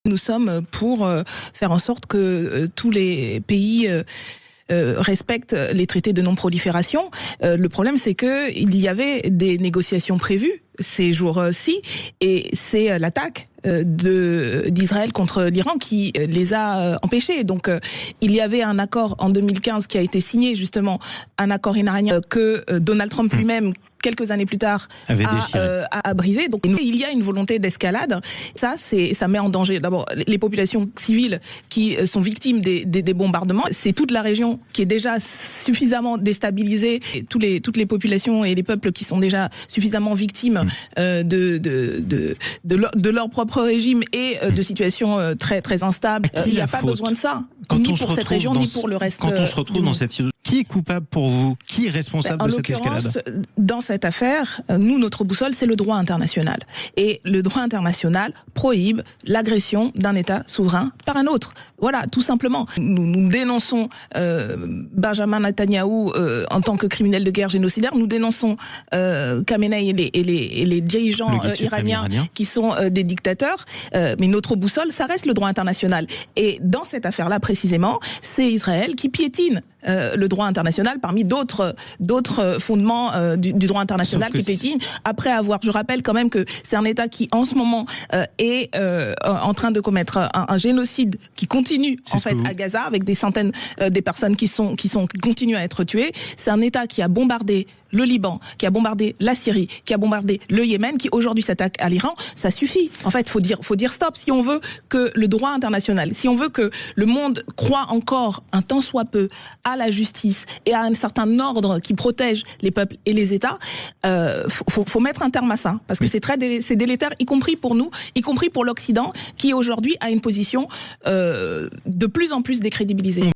Nous sommes pour faire en sorte que tous les pays respectent les traités de non-prolifération. Le problème, c'est que il y avait des négociations prévues ces jours-ci, et c'est l'attaque d'Israël contre l'Iran qui les a empêchés. Donc il y avait un accord en 2015 qui a été signé, justement, un accord iranien que Donald Trump lui-même, quelques années plus tard, a brisé. Donc il y a une volonté d'escalade. Ça met en danger d'abord les populations civiles qui sont victimes des bombardements. C'est toute la région qui est déjà suffisamment déstabilisée, et toutes les populations et les peuples qui sont déjà suffisamment victimes de leur propre régime et de situations très, très instables. Il n'y a pas besoin de ça, ni pour cette région, ni pour le reste. Quand on se retrouve dans cette situation, qui est coupable pour vous? Qui est responsable de cette escalade? Dans cette affaire, nous, notre boussole, c'est le droit international. Et le droit international prohibe l'agression d'un État souverain par un autre. Voilà, tout simplement. Nous dénonçons Benjamin Netanyahou en tant que criminel de guerre génocidaire. Nous dénonçons Khamenei et les dirigeants iraniens qui sont des dictateurs. Mais notre boussole, ça reste le droit international. Et dans cette affaire-là, précisément, c'est Israël qui piétine le droit international parmi d'autres fondements du droit international qui piétinent. Après avoir, je rappelle quand même que c'est un État qui, en ce moment, est en train de commettre un génocide qui continue en fait à Gaza, avec des centaines des personnes qui continuent à être tuées. C'est un État qui a bombardé le Liban, qui a bombardé la Syrie, qui a bombardé le Yémen, qui aujourd'hui s'attaque à l'Iran. Ça suffit. En fait, faut dire stop. Si on veut que le droit international, si on veut que le monde croit encore un tant soit peu à la justice et à un certain ordre qui protège les peuples et les États, faut mettre un terme à ça, parce que c'est délétère, y compris pour nous, y compris pour l'Occident, qui aujourd'hui a une position de plus en plus décrédibilisée.